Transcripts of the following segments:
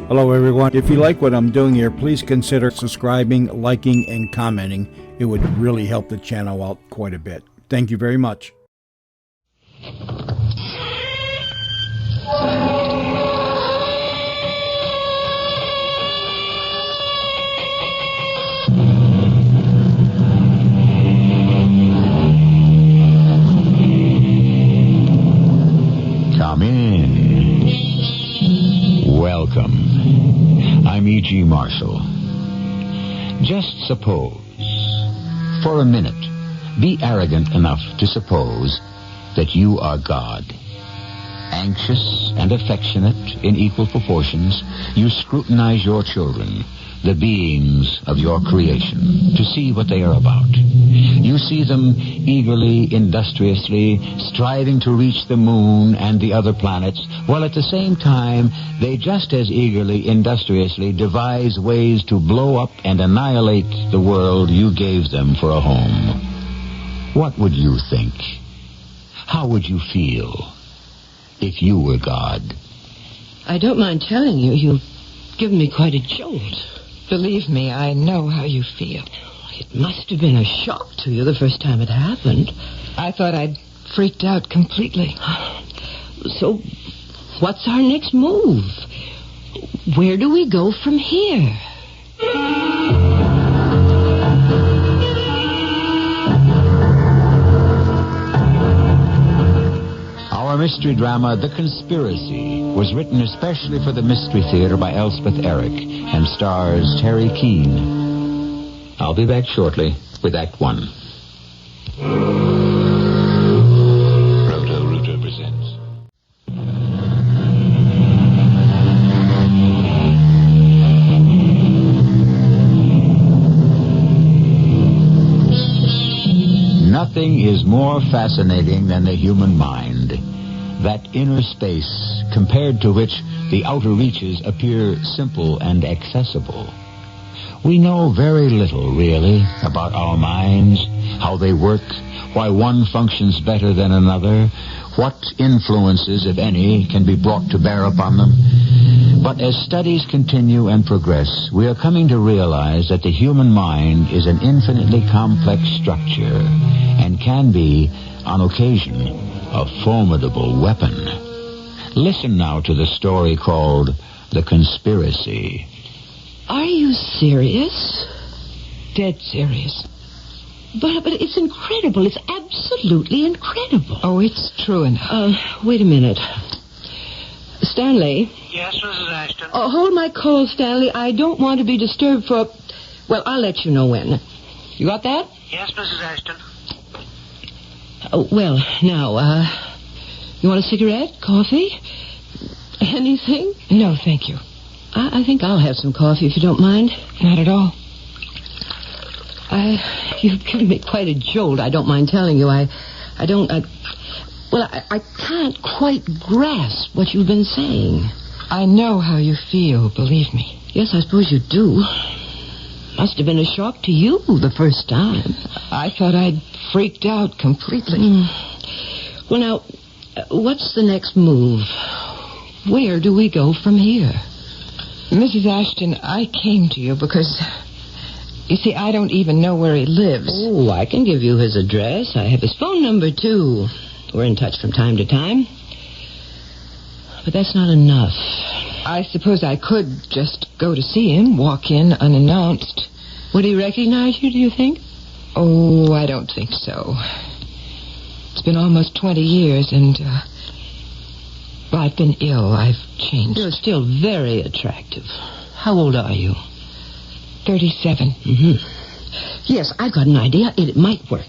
Hello, everyone. If you like what I'm doing here, please consider subscribing, liking, and commenting. It would really help the channel out quite a bit. Thank you very much. Come in. Welcome. I'm E.G. Marshall. Just suppose, for a minute, be arrogant enough to suppose that you are God. Anxious and affectionate in equal proportions, you scrutinize your children, the beings of your creation, to see what they are about. You see them eagerly, industriously, striving to reach the moon and the other planets, while at the same time, they just as eagerly, industriously devise ways to blow up and annihilate the world you gave them for a home. What would you think? How would you feel if you were God? I don't mind telling you, you've given me quite a jolt. Believe me, I know how you feel. It must have been a shock to you the first time it happened. I thought I'd freaked out completely. So, what's our next move? Where do we go from here? Our mystery drama, The Conspiracy, was written especially for the Mystery Theater by Elspeth Eric and stars Teri Keane. I'll be back shortly with Act One. Roto presents. Nothing is more fascinating than the human mind. That inner space, compared to which the outer reaches appear simple and accessible. We know very little, really, about our minds, how they work, why one functions better than another, what influences, if any, can be brought to bear upon them. But as studies continue and progress, we are coming to realize that the human mind is an infinitely complex structure and can be, on occasion, a formidable weapon. Listen now to the story called The Conspiracy. Are you serious? Dead serious. But it's incredible. It's absolutely incredible. Oh, it's true enough. Wait a minute. Stanley? Yes, Mrs. Ashton? Hold my call, Stanley. I don't want to be disturbed for... Well, I'll let you know when. You got that? Yes, Mrs. Ashton. Well, now, you want a cigarette? Coffee? Anything? No, thank you. I think I'll have some coffee, if you don't mind. Not at all. You've given me quite a jolt, I don't mind telling you. I can't quite grasp what you've been saying. I know how you feel, believe me. Yes, I suppose you do. Must have been a shock to you the first time. I thought I'd freaked out completely. Well, now, what's the next move? Where do we go from here? Mrs. Ashton, I came to you because, you see, I don't even know where he lives. Oh, I can give you his address. I have his phone number, too. We're in touch from time to time. But that's not enough. I suppose I could just go to see him, walk in unannounced. Would he recognize you, do you think? Oh, I don't think so. It's been almost 20 years, and, I've been ill. I've changed. You're still very attractive. How old are you? 37. Mm-hmm. Yes, I've got an idea. It might work.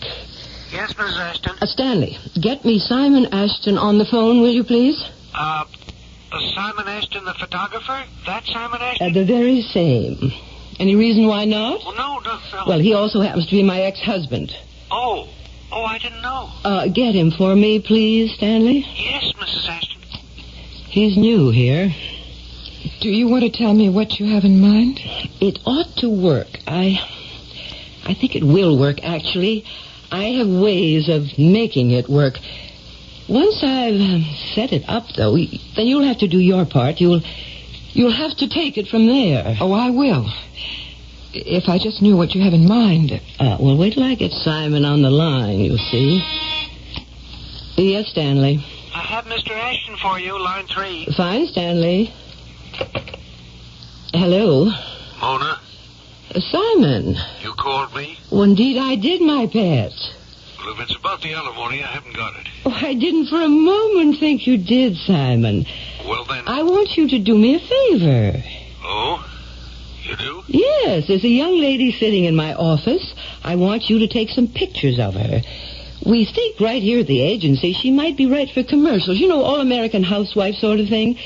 Yes, Mrs. Ashton? Stanley, get me Simon Ashton on the phone, will you, please? Simon Ashton, the photographer? That Simon Ashton? The very same. Any reason why not? Well, no. Well, he also happens to be my ex-husband. Oh, I didn't know. Get him for me, please, Stanley. Yes, Mrs. Ashton. He's new here. Do you want to tell me what you have in mind? It ought to work. I think it will work, actually. I have ways of making it work. Once I've set it up, though, then you'll have to do your part. You'll You'll have to take it from there. Oh, I will. If I just knew what you have in mind. Well, wait till I get Simon on the line, you'll see. Yes, Stanley. I have Mr. Ashton for you, line 3. Fine, Stanley. Hello. Mona, Simon. you called me? Well, indeed I did, my pet. Well, if it's about the alimony, I haven't got it. Oh, I didn't for a moment think you did, Simon. Well, then... I want you to do me a favor. Oh? You do? Yes, there's a young lady sitting in my office. I want you to take some pictures of her. We think right here at the agency she might be right for commercials. You know, all-American housewife sort of thing.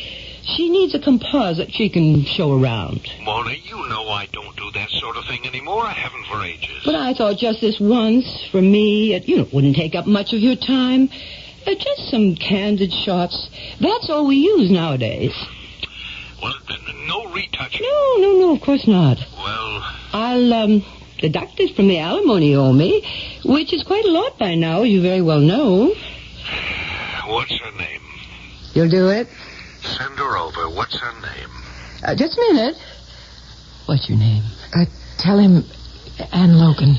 She needs a composite she can show around. Mona, you know I don't do that sort of thing anymore. I haven't for ages. But I thought just this once, for me, it wouldn't take up much of your time. Just some candid shots. That's all we use nowadays. Well, no retouching. No, of course not. Well... I'll, deduct it from the alimony you owe me, which is quite a lot by now, as you very well know. What's her name? You'll do it? Send her over. What's her name? Just a minute. What's your name? Tell him Ann Logan.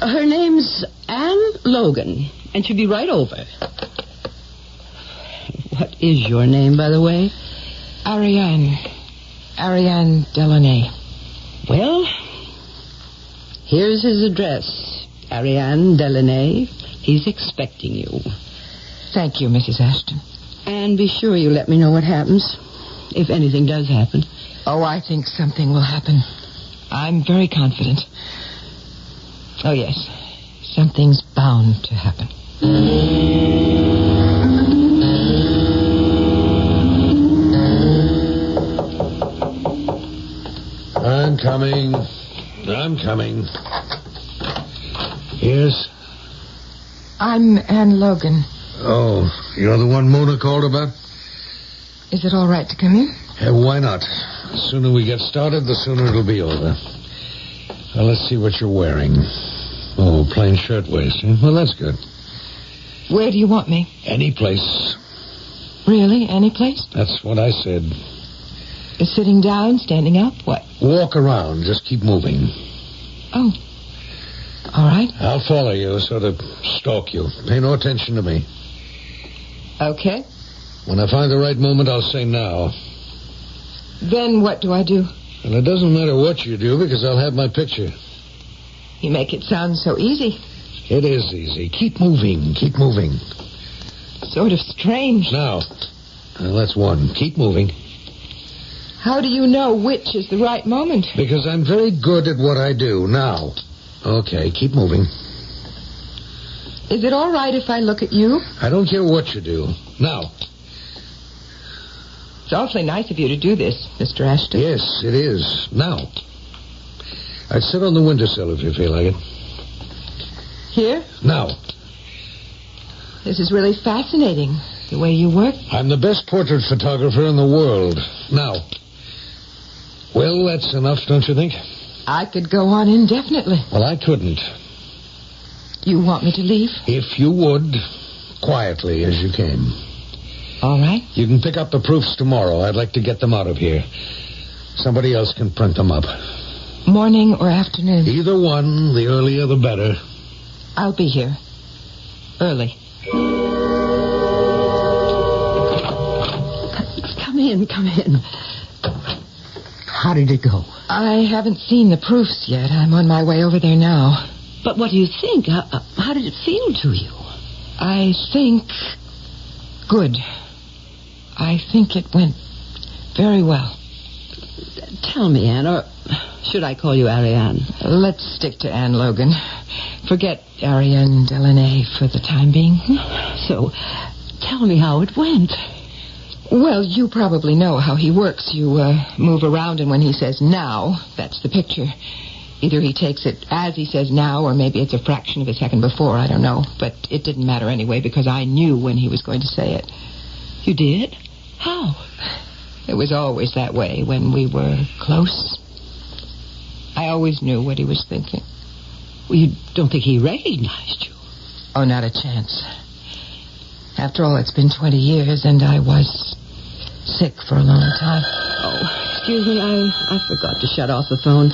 Her name's Ann Logan, and she'll be right over. What is your name, by the way? Ariane Delaney. Well, here's his address. Ariane Delaney. He's expecting you. Thank you, Mrs. Ashton. And be sure you let me know what happens, if anything does happen. Oh, I think something will happen. I'm very confident. Oh, yes. Something's bound to happen. I'm coming. Yes? I'm Ann Logan. Oh, you're the one Mona called about? Is it all right to come in? Why not? The sooner we get started, the sooner it'll be over. Well, let's see what you're wearing. Oh, plain shirtwaist. Well, that's good. Where do you want me? Any place. Really? Any place? That's what I said. Sitting down, standing up, what? Walk around. Just keep moving. Oh. All right. I'll follow you, sort of stalk you. Pay no attention to me. Okay. When I find the right moment, I'll say now. Then what do I do? Well, it doesn't matter what you do, because I'll have my picture. You make it sound so easy. It is easy. Keep moving. Keep moving. Sort of strange. Now, that's one. Keep moving. How do you know which is the right moment? Because I'm very good at what I do. Now. Okay, keep moving. Is it all right if I look at you? I don't care what you do. Now. It's awfully nice of you to do this, Mr. Ashton. Yes, it is. Now. I'd sit on the windowsill if you feel like it. Here? Now. This is really fascinating, the way you work. I'm the best portrait photographer in the world. Now. Well, that's enough, don't you think? I could go on indefinitely. Well, I couldn't. You want me to leave? If you would, quietly as you came. All right. You can pick up the proofs tomorrow. I'd like to get them out of here. Somebody else can print them up. Morning or afternoon? Either one, the earlier the better. I'll be here. Early. Come in. How did it go? I haven't seen the proofs yet. I'm on my way over there now. But what do you think? How did it feel to you? I think... good. I think it went very well. Tell me, Anne, or should I call you Ariane? Let's stick to Ann Logan. Forget Ariane Delaney for the time being. So, tell me how it went. Well, you probably know how he works. You move around, and when he says now, that's the picture. Either he takes it as he says now, or maybe it's a fraction of a second before. I don't know. But it didn't matter anyway, because I knew when he was going to say it. You did? How? It was always that way when we were close. I always knew what he was thinking. Well, you don't think he recognized you? Oh, not a chance. After all, it's been 20 years, and I was sick for a long time. Oh, excuse me, I forgot to shut off the phone.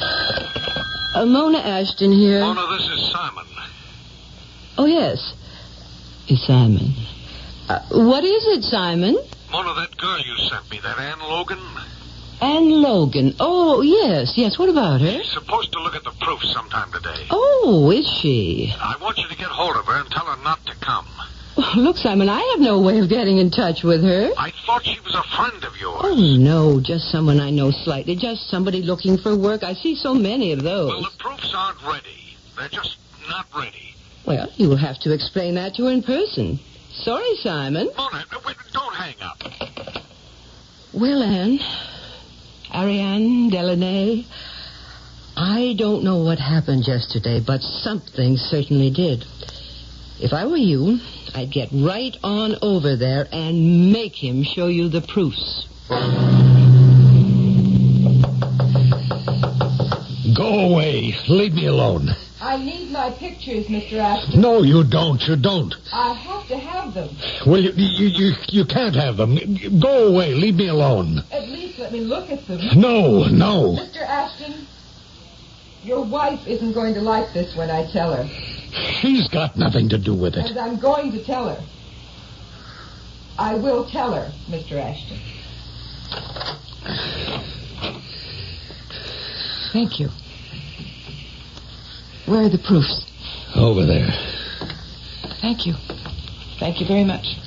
Mona Ashton here. Mona, this is Simon. Oh, yes. It's Simon. What is it, Simon? Mona, that girl you sent me, that Ann Logan. Ann Logan. Oh, yes. What about her? She's supposed to look at the proof sometime today. Oh, is she? I want you to get hold of her and tell her not to come. Well, look, Simon, I have no way of getting in touch with her. I thought she was a friend of yours. Oh, no, just someone I know slightly. Just somebody looking for work. I see so many of those. Well, the proofs aren't ready. They're just not ready. Well, you will have to explain that to her in person. Sorry, Simon. Mona, wait, don't hang up. Well, Anne, Ariane Delaney, I don't know what happened yesterday, but something certainly did. If I were you, I'd get right on over there and make him show you the proofs. Go away. Leave me alone. I need my pictures, Mr. Ashton. No, you don't. You don't. I have to have them. Well, you can't have them. Go away. Leave me alone. At least let me look at them. No. Mr. Ashton, your wife isn't going to like this when I tell her. She's got nothing to do with it. And I'm going to tell her. I will tell her, Mr. Ashton. Thank you. Where are the proofs? Over there. Thank you. Thank you very much.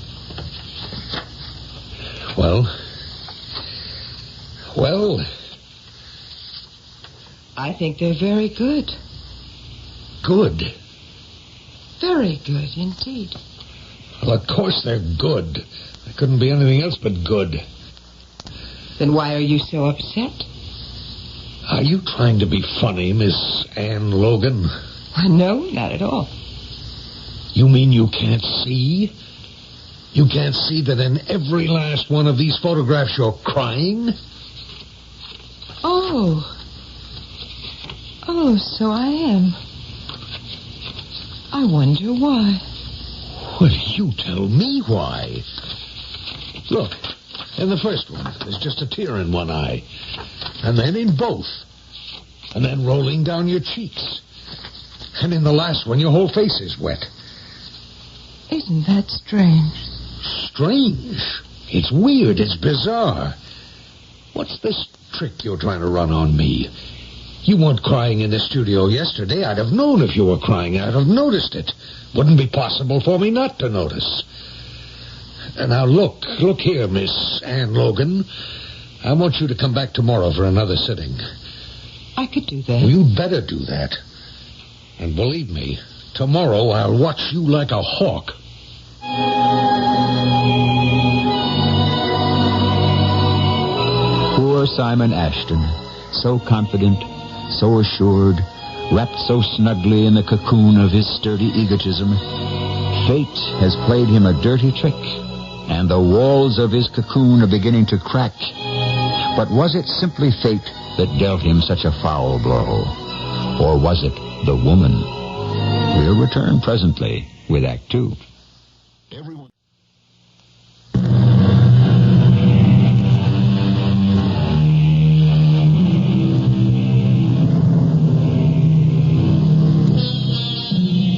Well? I think they're very good. Good. Very good indeed. Well, of course they're good. They couldn't be anything else but good. Then why are you so upset? Are you trying to be funny, Miss Ann Logan? No, not at all. You mean you can't see? You can't see that in every last one of these photographs you're crying? Oh, so I am. I wonder why. Well, you tell me why. Look, in the first one, there's just a tear in one eye. And then in both. And then rolling down your cheeks. And in the last one, your whole face is wet. Isn't that strange? Strange? It's weird. It's bizarre. What's this trick you're trying to run on me? You weren't crying in the studio yesterday. I'd have known if you were crying. I'd have noticed it. Wouldn't be possible for me not to notice. And now look here, Miss Ann Logan. I want you to come back tomorrow for another sitting. I could do that. Well, you'd better do that. And believe me, tomorrow I'll watch you like a hawk. Poor Simon Ashton, so confident, so assured, wrapped so snugly in the cocoon of his sturdy egotism. Fate has played him a dirty trick, and the walls of his cocoon are beginning to crack. But was it simply fate that dealt him such a foul blow? Or was it the woman? We'll return presently with Act Two. Everyone.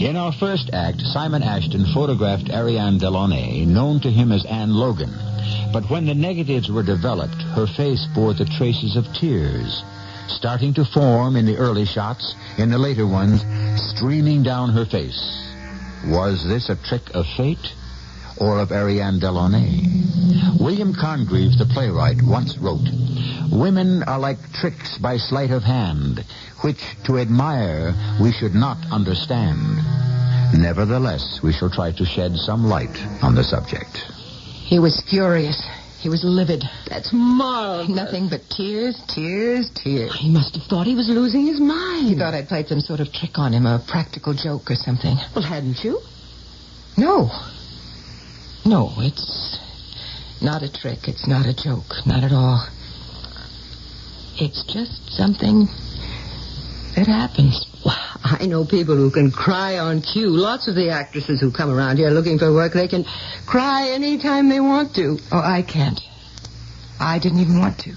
In our first act, Simon Ashton photographed Ariane Delaunay, known to him as Ann Logan. But when the negatives were developed, her face bore the traces of tears, starting to form in the early shots, in the later ones, streaming down her face. Was this a trick of fate or of Ariane Delaunay? William Congreve, the playwright, once wrote, "Women are like tricks by sleight of hand, which to admire we should not understand. Nevertheless, we shall try to shed some light on the subject." He was furious. He was livid. That's marvelous. Nothing but tears. He must have thought he was losing his mind. He thought I'd played some sort of trick on him, a practical joke or something. Well, hadn't you? No, it's not a trick. It's not a joke. Not at all. It's just something that happens. Well, I know people who can cry on cue. Lots of the actresses who come around here looking for work, they can cry any time they want to. Oh, I can't. I didn't even want to.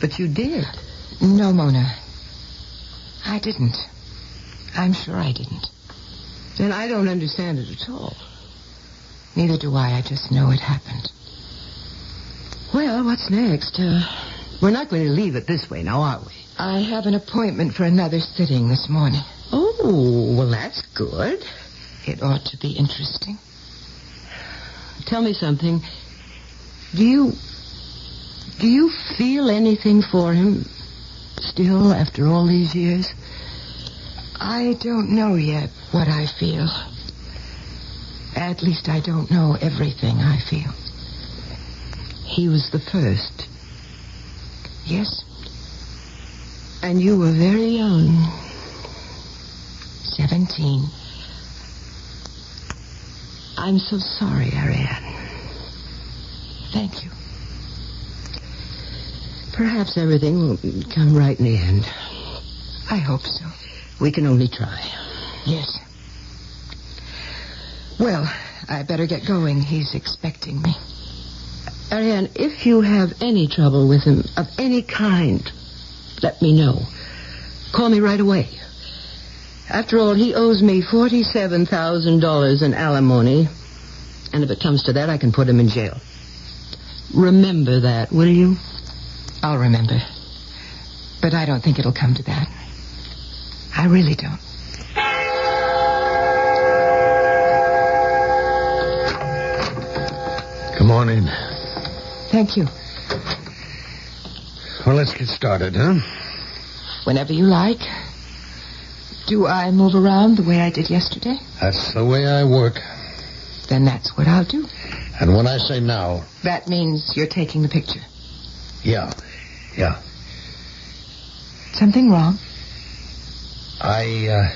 But you did. No, Mona. I didn't. I'm sure I didn't. Then I don't understand it at all. Neither do I. I just know it happened. Well, what's next? We're not going to leave it this way now, are we? I have an appointment for another sitting this morning. Oh, well, that's good. It ought to be interesting. Tell me something. Do you feel anything for him still after all these years? I don't know yet what I feel. At least I don't know everything I feel. He was the first. Yes, And you were very young. 17. I'm so sorry, Ariane. Thank you. Perhaps everything will come right in the end. I hope so. We can only try. Yes. Well, I better get going. He's expecting me. Ariane, if you have any trouble with him of any kind, let me know. Call me right away. After all, he owes me $47,000 in alimony. And if it comes to that, I can put him in jail. Remember that, will you? I'll remember. But I don't think it'll come to that. I really don't. Come on in. Thank you. Well, let's get started, huh? Whenever you like. Do I move around the way I did yesterday? That's the way I work. Then that's what I'll do. And when I say now, That means you're taking the picture. yeah. Something wrong? I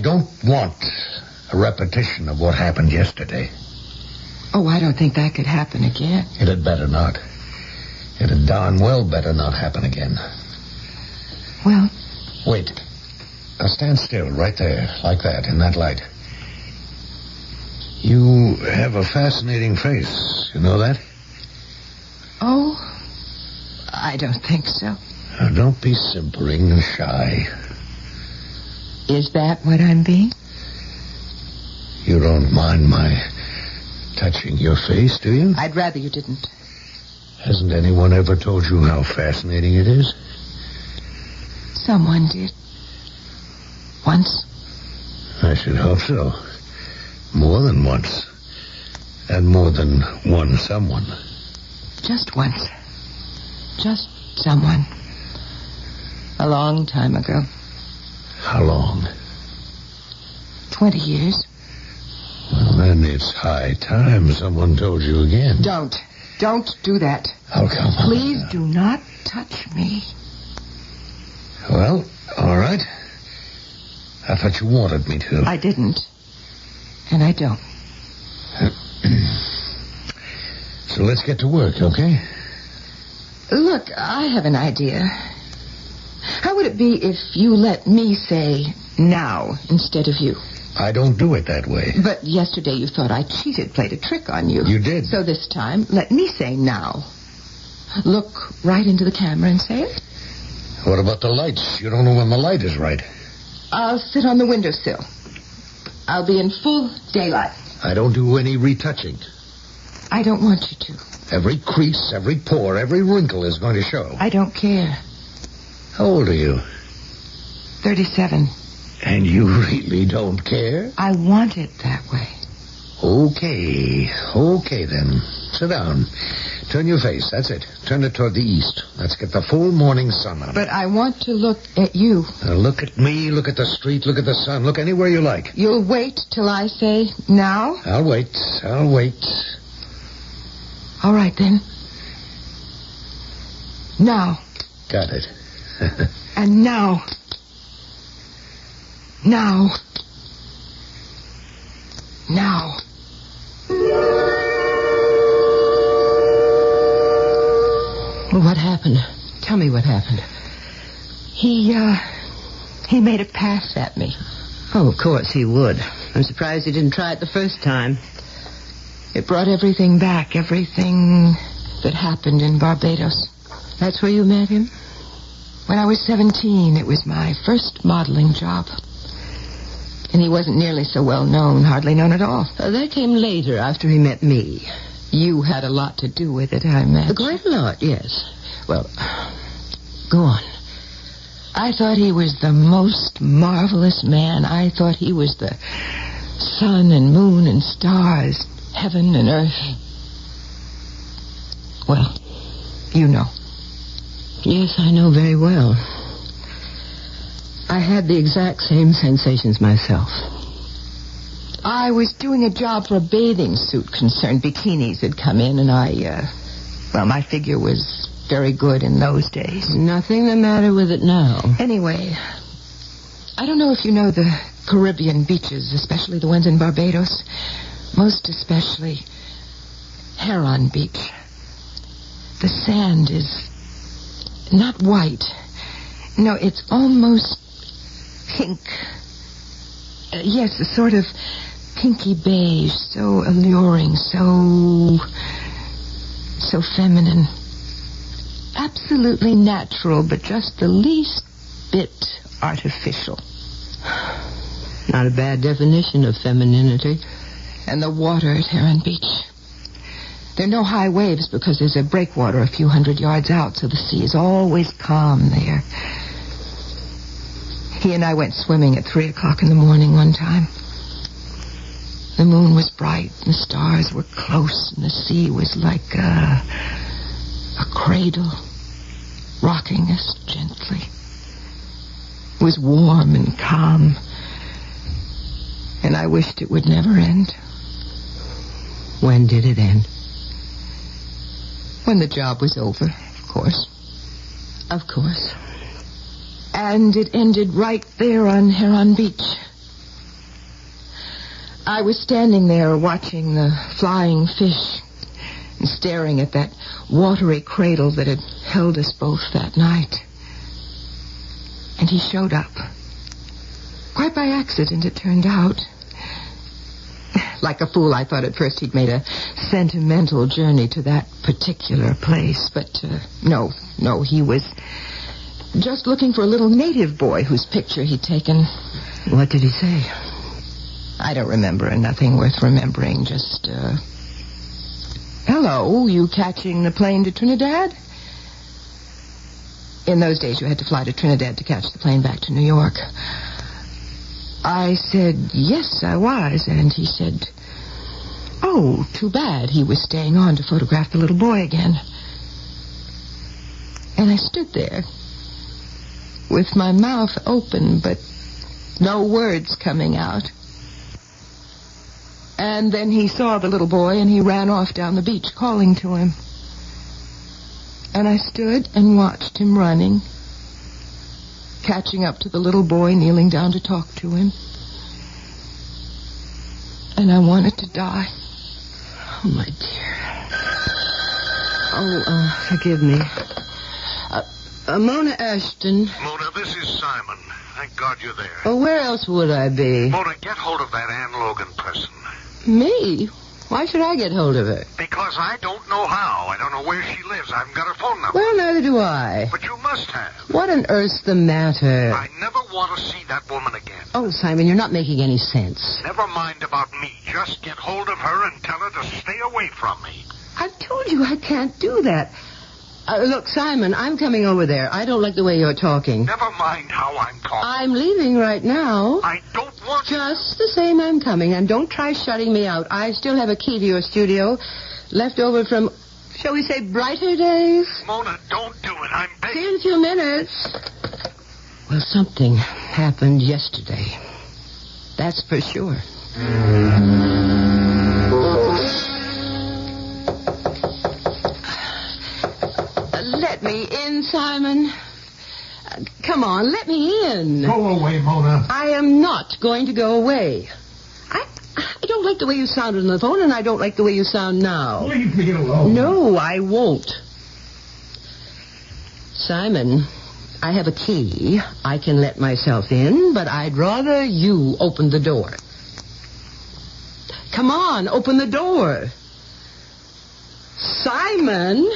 don't want a repetition of what happened yesterday. Oh, I don't think that could happen again. It had better not. It had darn well better not happen again. Well, Wait. Now stand still right there, like that, in that light. You have a fascinating face. You know that? oh, I don't think so. Now, don't be simpering and shy. Is that what I'm being? You don't mind my touching your face, do you? I'd rather you didn't. Hasn't anyone ever told you how fascinating it is? Someone did. Once. I should hope so. More than once. And more than one someone. Just once. Just someone. A long time ago. How long? 20 years. Well, then it's high time someone told you again. Don't do that. Oh, come on. Please do not touch me. Well, all right. I thought you wanted me to. I didn't. And I don't. So let's get to work, okay? Look, I have an idea. How would it be if you let me say now instead of you? I don't do it that way. But yesterday you thought I cheated, played a trick on you. You did. So this time, let me say now. Look right into the camera and say it. What about the lights? You don't know when the light is right. I'll sit on the windowsill. I'll be in full daylight. I don't do any retouching. I don't want you to. Every crease, every pore, every wrinkle is going to show. I don't care. How old are you? 37. And you really don't care? I want it that way. Okay then. Sit down. Turn your face, that's it. Turn it toward the east. Let's get the full morning sun on it. But I want to look at you. Now look at me, look at the street, look at the sun, look anywhere you like. You'll wait till I say now? I'll wait. All right, then. Now. Got it. And now. Now. Now. What happened? Tell me what happened. He made a pass at me. Oh, of course he would. I'm surprised he didn't try it the first time. It brought everything back, everything that happened in Barbados. That's where you met him? When I was 17, it was my first modeling job. And he wasn't nearly so well known, hardly known at all. That came later, after he met me. You had a lot to do with it, I imagine. Quite a lot, yes. Well, go on. I thought he was the most marvelous man. I thought he was the sun and moon and stars, heaven and earth. Well, you know. Yes, I know very well. I had the exact same sensations myself. I was doing a job for a bathing suit concern. Bikinis had come in, and my figure was very good in those days. Nothing the matter with it now. Anyway, I don't know if you know the Caribbean beaches, especially the ones in Barbados. Most especially Heron Beach. The sand is not white. No, it's almost pink. Yes, a sort of pinky beige, so alluring, so feminine. Absolutely natural, but just the least bit artificial. Not a bad definition of femininity. And the water at Heron Beach. There are no high waves because there's a breakwater a few hundred yards out, so the sea is always calm there. He and I went swimming at 3 o'clock in the morning one time. The moon was bright, and the stars were close, and the sea was like a cradle, rocking us gently. It was warm and calm, and I wished it would never end. When did it end? When the job was over, of course. Of course. And it ended right there on Heron Beach. I was standing there watching the flying fish and staring at that watery cradle that had held us both that night. And he showed up. Quite by accident, it turned out. Like a fool, I thought at first he'd made a sentimental journey to that particular place. But no, he was just looking for a little native boy whose picture he'd taken. What did he say? I don't remember, and nothing worth remembering. Just, hello, you catching the plane to Trinidad? In those days, you had to fly to Trinidad to catch the plane back to New York. I said, yes, I was, and he said, oh, too bad. He was staying on to photograph the little boy again. And I stood there with my mouth open, but no words coming out. And then he saw the little boy, and he ran off down the beach, calling to him. And I stood and watched him running, catching up to the little boy, kneeling down to talk to him. And I wanted to die. Oh, my dear. Oh, forgive me. Mona Ashton. Mona, this is Simon. Thank God you're there. Oh, where else would I be? Mona, get hold of that Ann Logan person. Me? Why should I get hold of her? Because I don't know how. I don't know where she lives. I haven't got her phone number. Well, neither do I. But you must have. What on earth's the matter? I never want to see that woman again. Oh, Simon, you're not making any sense. Never mind about me. Just get hold of her and tell her to stay away from me. I've told you I can't do that. Look, Simon, I'm coming over there. I don't like the way you're talking. Never mind how I'm talking. I'm leaving right now. I don't want to. Just the same, I'm coming, and don't try shutting me out. I still have a key to your studio, left over from, shall we say, brighter days? Mona, don't do it. I'm begging. See you in a few minutes. Well, something happened yesterday. That's for sure. Let me in, Simon. Come on, let me in. Go away, Mona. I am not going to go away. I don't like the way you sounded on the phone, and I don't like the way you sound now. Leave me alone. No, I won't. Simon, I have a key. I can let myself in, but I'd rather you open the door. Come on, open the door. Simon!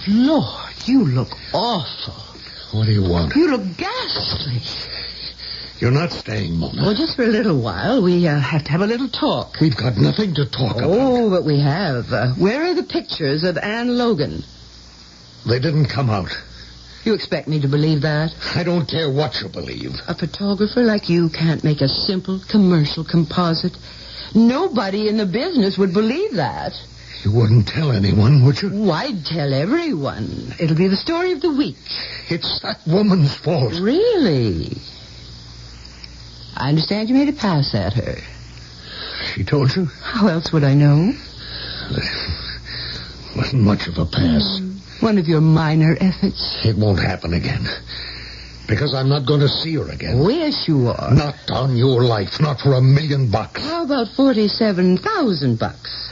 Lord, you look awful. What do you want? You look ghastly. You're not staying, Mona. Well, just for a little while. We have to have a little talk. We've got nothing to talk about. Oh, but we have. Where are the pictures of Anne Logan? They didn't come out. You expect me to believe that? I don't care what you believe. A photographer like you can't make a simple commercial composite. Nobody in the business would believe that. You wouldn't tell anyone, would you? Oh, I'd tell everyone. It'll be the story of the week. It's that woman's fault. Really? I understand you made a pass at her. She told you? How else would I know? Wasn't much of a pass. One of your minor efforts. It won't happen again. Because I'm not going to see her again. Oh, yes, you are. Not on your life. Not for $1 million. How about $47,000?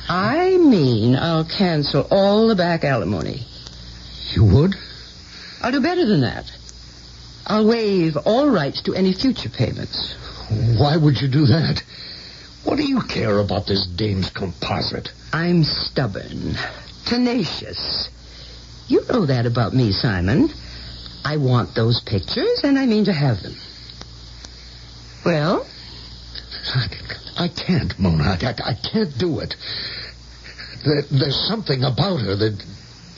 I mean, I'll cancel all the back alimony. You would? I'll do better than that. I'll waive all rights to any future payments. Why would you do that? What do you care about this dame's composite? I'm stubborn, tenacious. You know that about me, Simon. I want those pictures, and I mean to have them. Well? I can't, Mona. I can't do it. There's something about her that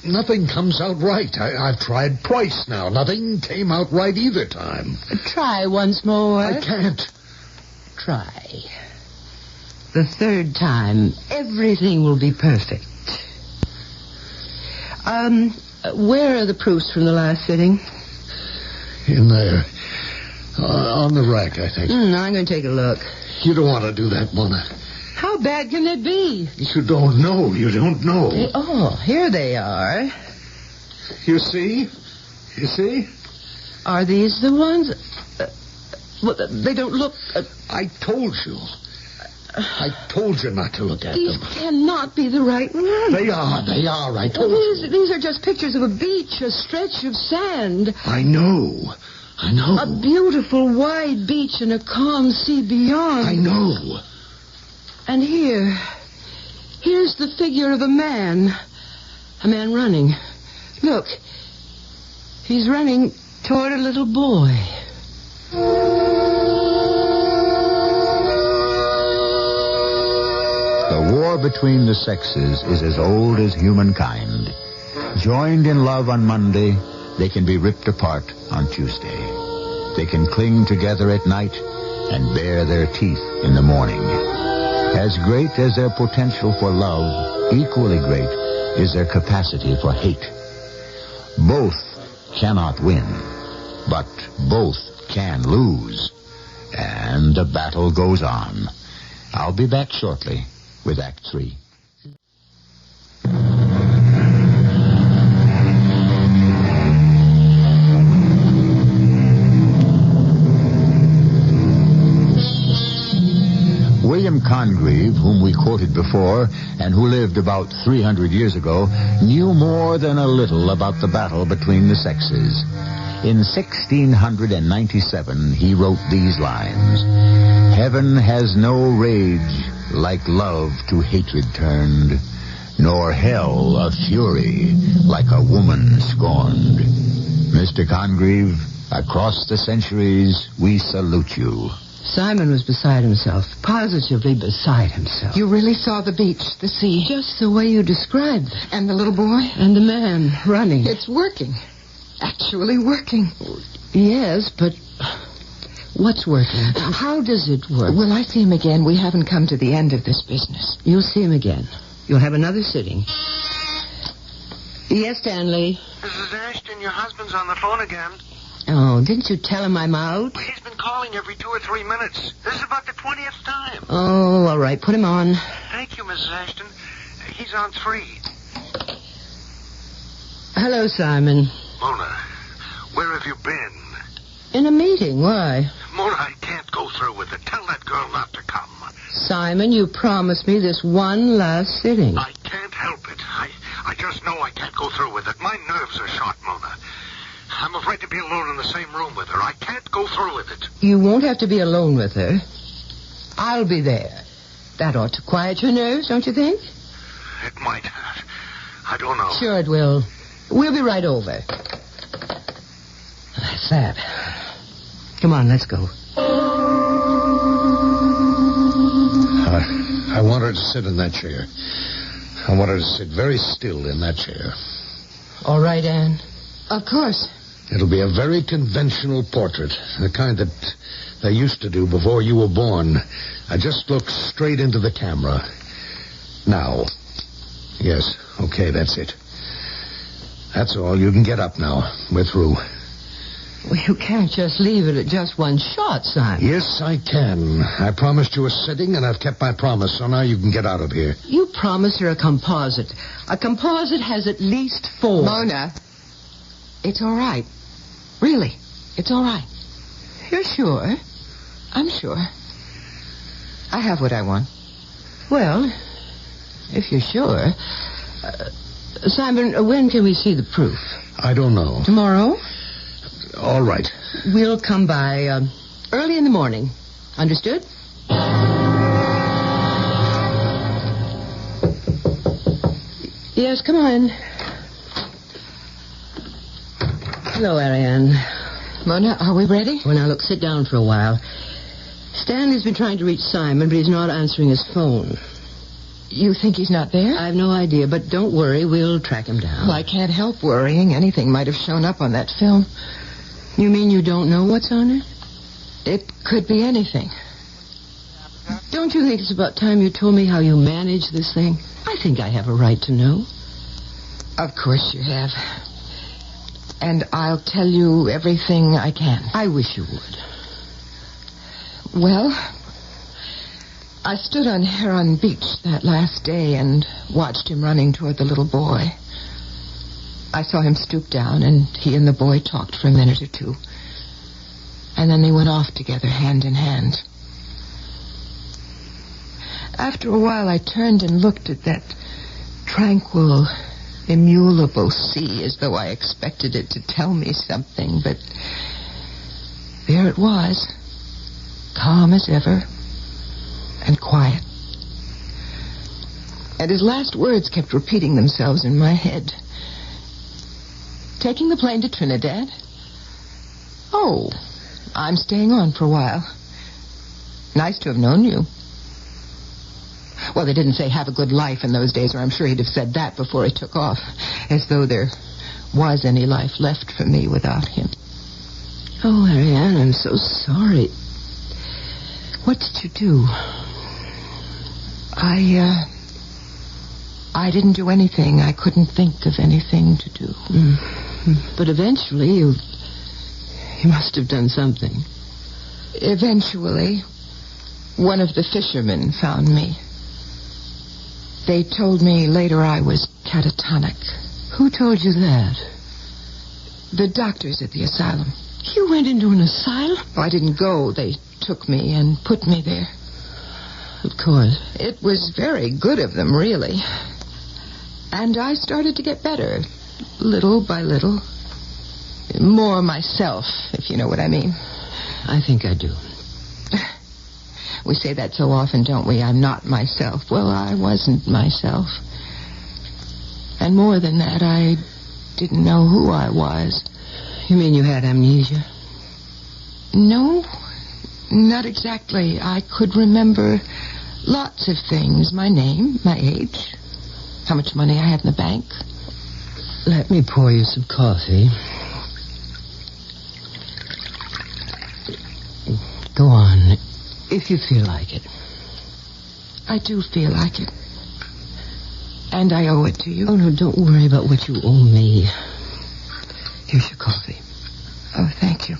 nothing comes out right. I've tried twice now. Nothing came out right either time. Try once more. I can't. Try. The third time, everything will be perfect. Where are the proofs from the last sitting? In there. On the rack, I think. I'm going to take a look. You don't want to do that, Mona. How bad can it be? You don't know. You don't know. Here they are. You see? You see? Are these the ones? Well, they don't look... I told you. I told you not to look at These them. cannot be the right ones. They are. I told you. These are just pictures of a beach, a stretch of sand. I know. A beautiful wide beach and a calm sea beyond. I know. And here's the figure of a man running. Look, he's running toward a little boy. The war between the sexes is as old as humankind. Joined in love on Monday, they can be ripped apart on Tuesday. They can cling together at night and bare their teeth in the morning. As great as their potential for love, equally great is their capacity for hate. Both cannot win, but both can lose. And the battle goes on. I'll be back shortly with Act 3. William Congreve, whom we quoted before, and who lived about 300 years ago, knew more than a little about the battle between the sexes. In 1697, he wrote these lines: "Heaven has no rage like love to hatred turned, nor hell a fury like a woman scorned." Mr. Congreve, across the centuries, we salute you. Simon was beside himself, positively beside himself. You really saw the beach, the sea, Just the way you described it. and the little boy? And the man running. It's working. Actually working. Yes, but what's working? How does it work? Will I see him again? We haven't come to the end of this business. You'll see him again. You'll have another sitting. Yes, Stanley. Mrs. Ashton, your husband's on the phone again. Oh, didn't you tell him I'm out? He's been calling every 2 or 3 minutes. This is about the 20th time. Oh, all right. Put him on. Thank you, Mrs. Ashton. He's on 3. Hello, Simon. Mona, where have you been? In a meeting. Why? Mona, I can't go through with it. Tell that girl not to come. Simon, you promised me this one last sitting. I can't help it. I just know I can't go through with it. My nerves are shot, Mona. I'm afraid to be alone in the same room with her. I can't go through with it. You won't have to be alone with her. I'll be there. That ought to quiet your nerves, don't you think? It might have. I don't know. Sure it will. We'll be right over. That's that. Come on, let's go. I want her to sit in that chair. I want her to sit very still in that chair. All right, Anne. Of course. It'll be a very conventional portrait, the kind that they used to do before you were born. I just look straight into the camera. Now. Yes, okay, that's it. That's all. You can get up now. We're through. Well, you can't just leave it at just one shot, Simon. Yes, I can. I promised you a sitting, and I've kept my promise, so now you can get out of here. You promised her a composite. A composite has at least 4. Mona, it's all right. Really, it's all right. You're sure? I'm sure. I have what I want. Well, if you're sure. Simon, when can we see the proof? I don't know. Tomorrow? All right. We'll come by early in the morning. Understood? Yes, come on. Hello, Ariane. Mona, are we ready? Well, now, look, sit down for a while. Stanley's been trying to reach Simon, but he's not answering his phone. You think he's not there? I've no idea, but don't worry. We'll track him down. Well, I can't help worrying. Anything might have shown up on that film. You mean you don't know what's on it? It could be anything. Don't you think it's about time you told me how you manage this thing? I think I have a right to know. Of course you have. And I'll tell you everything I can. I wish you would. Well, I stood on Heron Beach that last day and watched him running toward the little boy. I saw him stoop down, and he and the boy talked for a minute or two. And then they went off together, hand in hand. After a while, I turned and looked at that tranquil, immutable sea as though I expected it to tell me something, but there it was, calm as ever, and quiet. And his last words kept repeating themselves in my head. Taking the plane to Trinidad? Oh, I'm staying on for a while. Nice to have known you. Well, they didn't say have a good life in those days, or I'm sure he'd have said that before he took off, as though there was any life left for me without him. Oh, Ariane, I'm so sorry. What did you do? I didn't do anything. I couldn't think of anything to do. But eventually you must have done something. Eventually, one of the fishermen found me. They told me later I was catatonic. Who told you that? The doctors at the asylum. You went into an asylum? Oh, I didn't go. They took me and put me there. Of course. It was very good of them, really. And I started to get better, little by little. More myself, if you know what I mean. I think I do. We say that so often, don't we? I'm not myself. Well, I wasn't myself. And more than that, I didn't know who I was. You mean you had amnesia? No, not exactly. I could remember lots of things. My name, my age, how much money I had in the bank. Let me pour you some coffee. Go on, if you feel like it. I do feel like it. And I owe it to you. Oh, no, don't worry about what you owe me. Here's your coffee. Oh, thank you.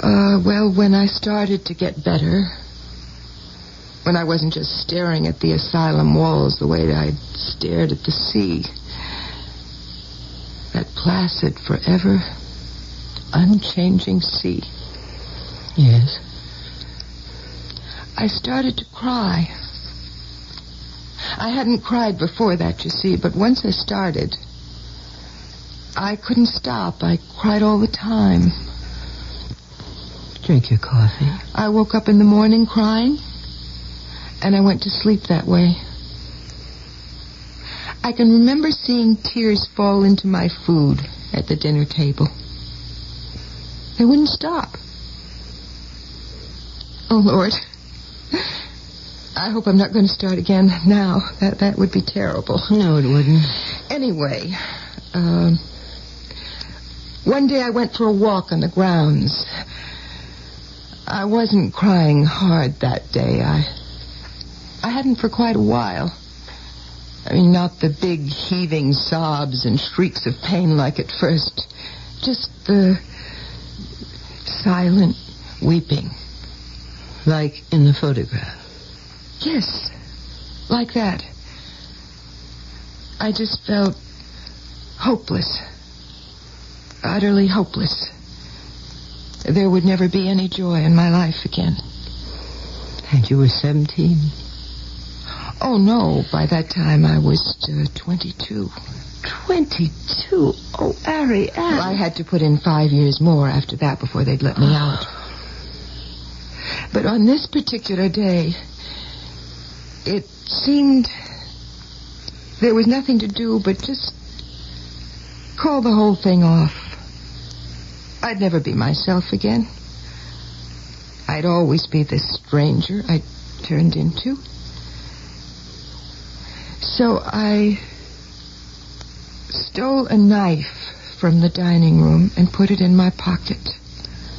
Well, when I started to get better, when I wasn't just staring at the asylum walls the way I'd stared at the sea, that placid, forever, unchanging sea. Yes? I started to cry. I hadn't cried before that, you see, but once I started, I couldn't stop. I cried all the time. Drink your coffee. I woke up in the morning crying, and I went to sleep that way. I can remember seeing tears fall into my food at the dinner table. They wouldn't stop. Oh, Lord. I hope I'm not going to start again now. That would be terrible. No, it wouldn't. Anyway, one day I went for a walk on the grounds. I wasn't crying hard that day. I hadn't for quite a while. I mean, not the big heaving sobs and shrieks of pain like at first. Just the silent weeping. Like in the photograph? Yes, like that. I just felt hopeless. Utterly hopeless. There would never be any joy in my life again. And you were 17? Oh, no. By that time, I was 22. 22? Oh, Ari. Well, I had to put in 5 years more after that before they'd let me out. But on this particular day, it seemed there was nothing to do but just call the whole thing off. I'd never be myself again. I'd always be this stranger I turned into. So I stole a knife from the dining room and put it in my pocket.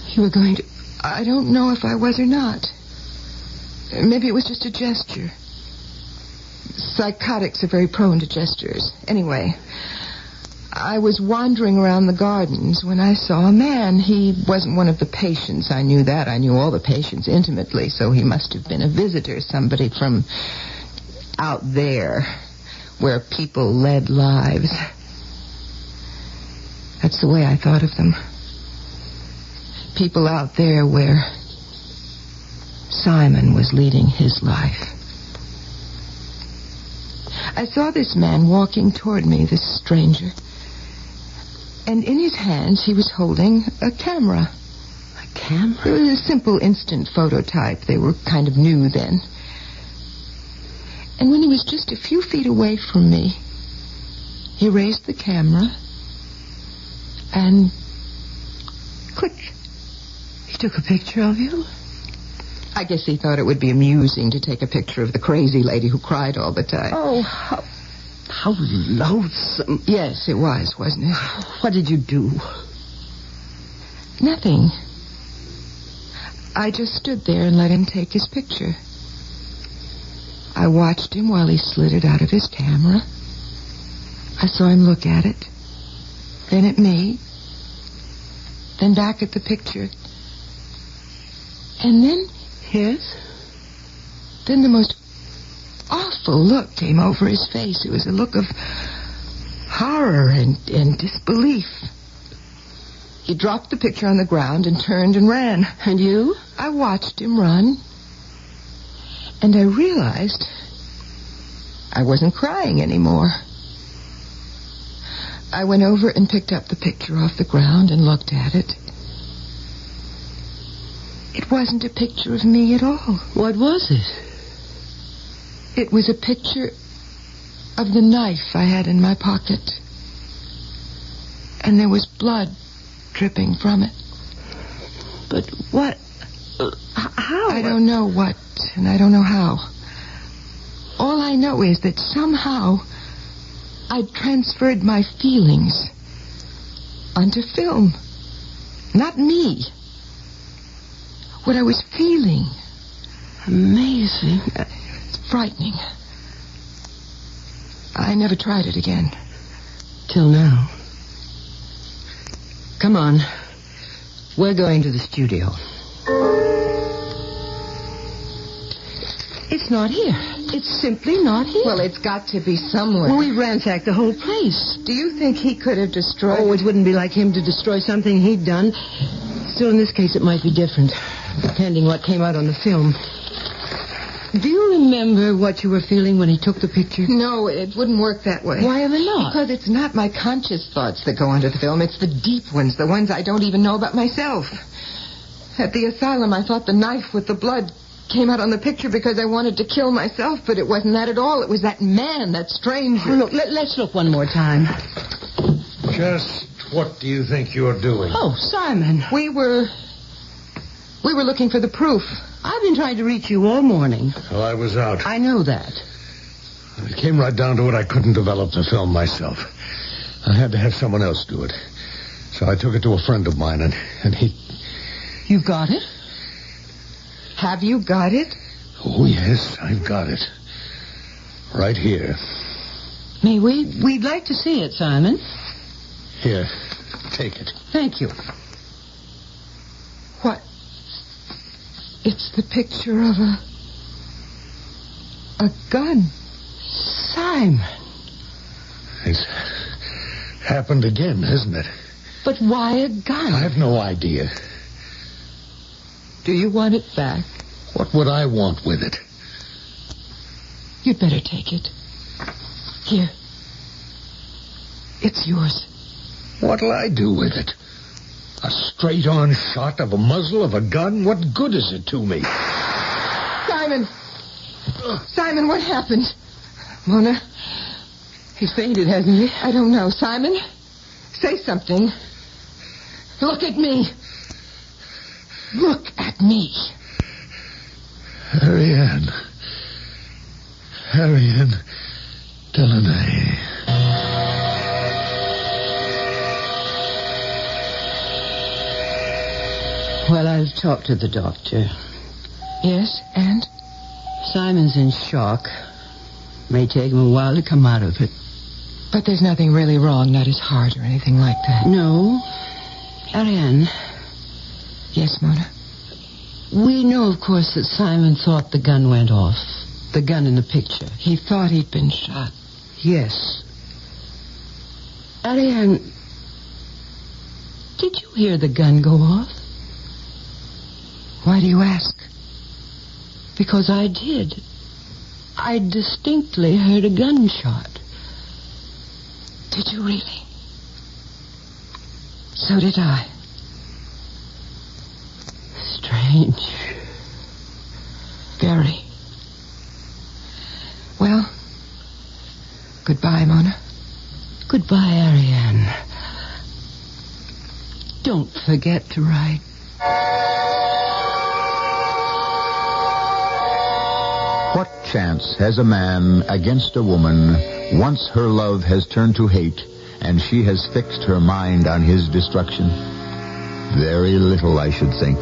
You were going to... I don't know if I was or not. Maybe it was just a gesture. Psychotics are very prone to gestures. Anyway, I was wandering around the gardens when I saw a man. He wasn't one of the patients. I knew that. I knew all the patients intimately, so he must have been a visitor, somebody from out there where people led lives. That's the way I thought of them. People out there where Simon was leading his life. I saw this man walking toward me, this stranger. And in his hands, he was holding a camera. A camera? It was a simple instant phototype. They were kind of new then. And when he was just a few feet away from me, he raised the camera and click. He took a picture of you? I guess he thought it would be amusing to take a picture of the crazy lady who cried all the time. Oh, how loathsome. Yes, it was, wasn't it? What did you do? Nothing. I just stood there and let him take his picture. I watched him while he slid it out of his camera. I saw him look at it, then at me, then back at the picture. And then... Yes? Then the most awful look came over his face. It was a look of horror and disbelief. He dropped the picture on the ground and turned and ran. And you? I watched him run. And I realized I wasn't crying anymore. I went over and picked up the picture off the ground and looked at it. It wasn't a picture of me at all. What was it? It was a picture of the knife I had in my pocket. And there was blood dripping from it. But what? How? I don't know what, and I don't know how. All I know is that somehow I transferred my feelings onto film. Not me. What I was feeling. Amazing. It's frightening. I never tried it again. Till now. Come on. We're going to the studio. It's not here. It's simply not here. Well, it's got to be somewhere. Well, we ransacked the whole place. Do you think he could have destroyed... Oh, it wouldn't be like him to destroy something he'd done. Still, in this case, it might be different, depending what came out on the film. Do you remember what you were feeling when he took the picture? No, it wouldn't work that way. Why ever not? Because it's not my conscious thoughts that go onto the film. It's the deep ones, the ones I don't even know about myself. At the asylum, I thought the knife with the blood came out on the picture because I wanted to kill myself, but it wasn't that at all. It was that man, that stranger. Oh, look, let's look one more time. Just what do you think you're doing? Oh, Simon. We were looking for the proof. I've been trying to reach you all morning. Well, I was out. I know that. It came right down to it. I couldn't develop the film myself. I had to have someone else do it. So I took it to a friend of mine, and he... You've got it? Have you got it? Oh, yes, I've got it. Right here. May we? We'd like to see it, Simon. Here, take it. Thank you. What? It's the picture of a gun. Simon. It's happened again, hasn't it? But why a gun? I've no idea. Do you want it back? What would I want with it? You'd better take it. Here. It's yours. What'll I do with it? A straight-on shot of a muzzle of a gun? What good is it to me? Simon! Simon, what happened? Mona? He's fainted, hasn't he? I don't know. Simon? Say something. Look at me. Look at me. Harrianne Delaney. Well, I've talked to the doctor. Yes, and? Simon's in shock. May take him a while to come out of it. But there's nothing really wrong, not his heart or anything like that. No. Ariane. Yes, Mona? We know, of course, that Simon thought the gun went off. The gun in the picture. He thought he'd been shot. Yes. Ariane, did you hear the gun go off? Why do you ask? Because I did. I distinctly heard a gunshot. Did you really? So did I. Strange. Very. Well, goodbye, Mona. Goodbye, Ariane. Don't forget to write. What chance has a man against a woman once her love has turned to hate and she has fixed her mind on his destruction? Very little, I should think.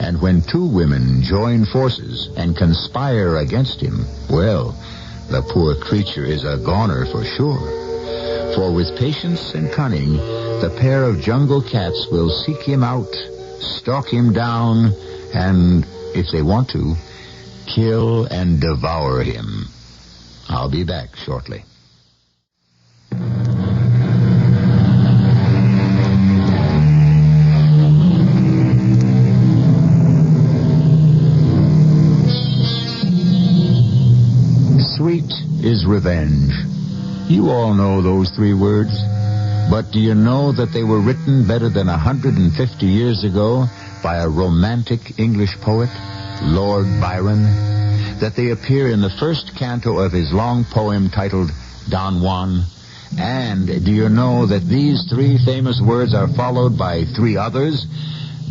And when two women join forces and conspire against him, well, the poor creature is a goner for sure. For with patience and cunning, the pair of jungle cats will seek him out, stalk him down, and, if they want to, kill and devour him. I'll be back shortly. Sweet is revenge. You all know those three words. But do you know that they were written better than 150 years ago by a romantic English poet, Lord Byron? That they appear in the first canto of his long poem titled Don Juan? And do you know that these three famous words are followed by three others,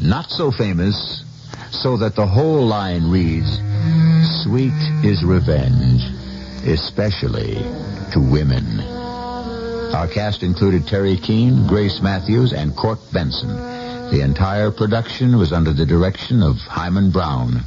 not so famous, so that the whole line reads, Sweet is revenge, especially to women. Our cast included Teri Keane, Grace Matthews, and Court Benson. The entire production was under the direction of Hyman Brown.